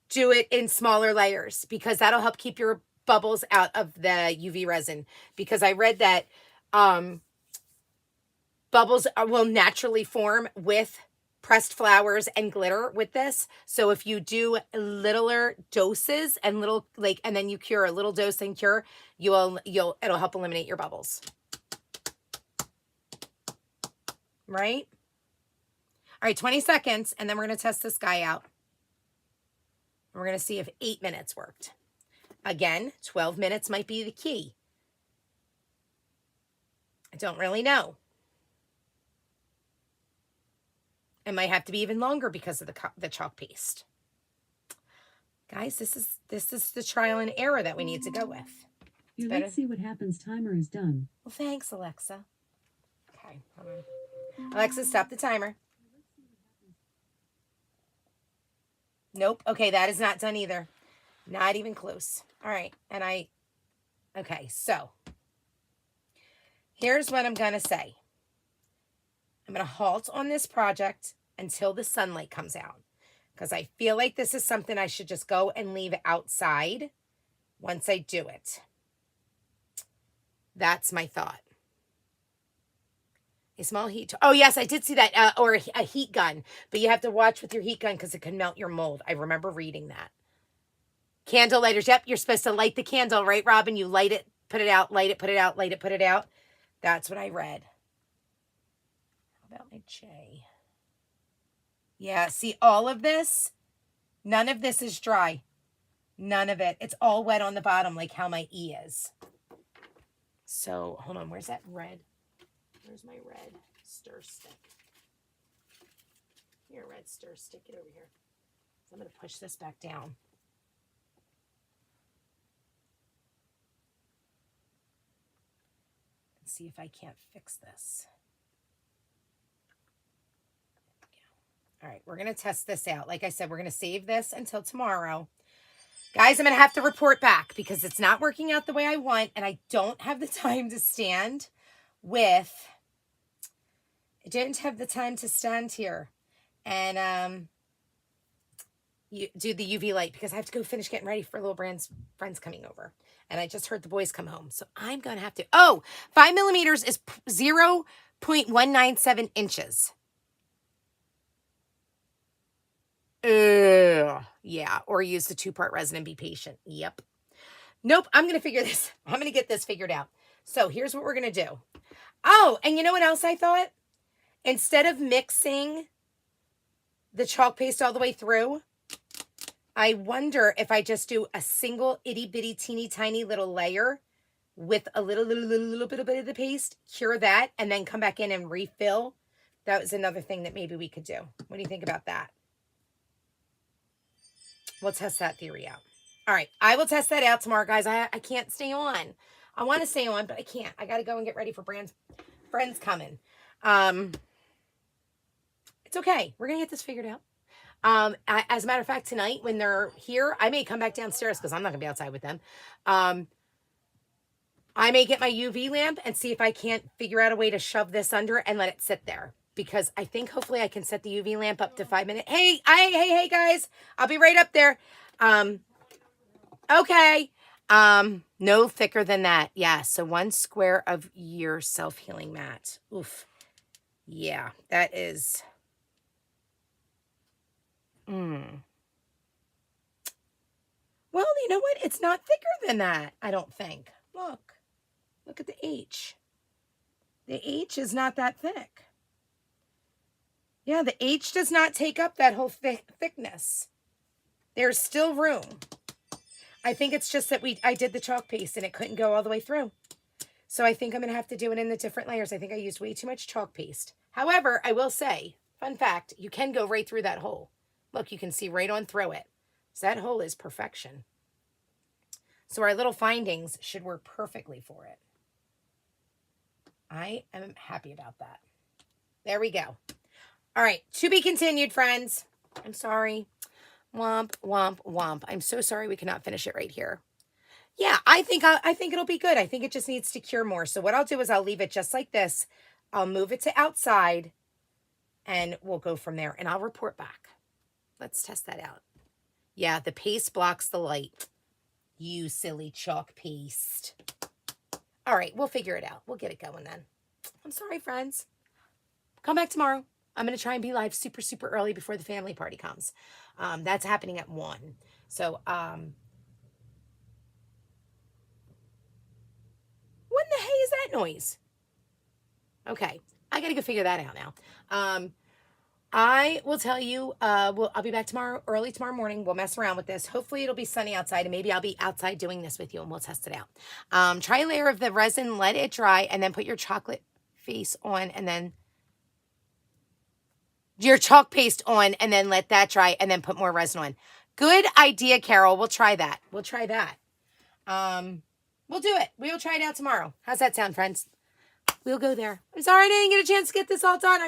do it in smaller layers because that'll help keep your bubbles out of the UV resin. Because I read that bubbles will naturally form with pressed flowers and glitter with this. So if you do littler doses and and then you cure a little dose and cure, it'll help eliminate your bubbles. Right? All right, 20 seconds, and then we're going to test this guy out. We're going to see if 8 minutes worked. Again, 12 minutes might be the key. I don't really know. It might have to be even longer because of the chalk paste. Guys, this is the trial and error that we need to go with. Let's see what happens timer is done. Well, thanks, Alexa. Okay, hold on. Alexa, stop the timer. Nope. Okay, that is not done either. Not even close. All right, okay, so here's what I'm going to say. I'm going to halt on this project until the sunlight comes out, because I feel like this is something I should just go and leave outside once I do it. That's my thought. A small heat. Oh, yes, I did see that. Or a heat gun. But you have to watch with your heat gun because it can melt your mold. I remember reading that. Candle lighters. Yep, you're supposed to light the candle, right, Robin? You light it, put it out, light it, put it out, light it, put it out. That's what I read. How about my J? Yeah, see, all of this, none of this is dry. None of it. It's all wet on the bottom, like how my E is. So, hold on. Where's that red? Where's my red stir stick? Here, red stir stick. Get over here. So I'm going to push this back down. And see if I can't fix this. All right, we're going to test this out. Like I said, we're going to save this until tomorrow. Guys, I'm going to have to report back because it's not working out the way I want, and I don't have the time to stand with... I didn't have the time to stand here and you do the UV light because I have to go finish getting ready for little friends coming over. And I just heard the boys come home. So I'm going to have to... Oh, 5 millimeters is 0.197 inches. Yeah, or use the 2-part resin and be patient. Yep. Nope, I'm going to figure this. I'm going to get this figured out. So here's what we're going to do. Oh, and you know what else I thought? Instead of mixing the chalk paste all the way through, I wonder if I just do a single itty bitty teeny tiny little layer with a little bit of the paste, cure that, and then come back in and refill. That was another thing that maybe we could do. What do you think about that? We'll test that theory out. All right, I will test that out tomorrow, guys. I can't stay on. I want to stay on, but I can't. I got to go and get ready for friends coming. It's okay. We're going to get this figured out. As a matter of fact, tonight when they're here, I may come back downstairs because I'm not going to be outside with them. I may get my UV lamp and see if I can't figure out a way to shove this under and let it sit there. Because I think hopefully I can set the UV lamp up to 5 minutes. Hey, guys. I'll be right up there. Okay. No thicker than that. Yeah, so 1 square of your self-healing mat. Oof. Yeah, that is... Well, you know what? It's not thicker than that, I don't think. Look at the H. The H is not that thick. Yeah, the H does not take up that whole thickness. There's still room. I think it's just that I did the chalk paste and it couldn't go all the way through. So I think I'm going to have to do it in the different layers. I think I used way too much chalk paste. However, I will say, fun fact, you can go right through that hole. Look, you can see right on through it. So that hole is perfection. So our little findings should work perfectly for it. I am happy about that. There we go. All right, to be continued, friends. I'm sorry. Womp, womp, womp. I'm so sorry we cannot finish it right here. Yeah, I think it'll be good. I think it just needs to cure more. So what I'll do is I'll leave it just like this. I'll move it to outside, and we'll go from there. And I'll report back. Let's test that out. Yeah, the paste blocks the light. You silly chalk paste. All right, we'll figure it out. We'll get it going then. I'm sorry, friends. Come back tomorrow. I'm going to try and be live super, super early before the family party comes. That's happening at 1. So, what in the hey is that noise? Okay, I got to go figure that out now. I will tell you, I'll be back early tomorrow morning. We'll mess around with this. Hopefully it'll be sunny outside, and maybe I'll be outside doing this with you, and we'll test it out. Try a layer of the resin, let it dry, and then put your chocolate face on, and then your chalk paste on, and then let that dry, and then put more resin on. Good idea, Carol. We'll try that. We'll try that. We'll do it. We'll try it out tomorrow. How's that sound, friends? We'll go there. I'm sorry I didn't get a chance to get this all done.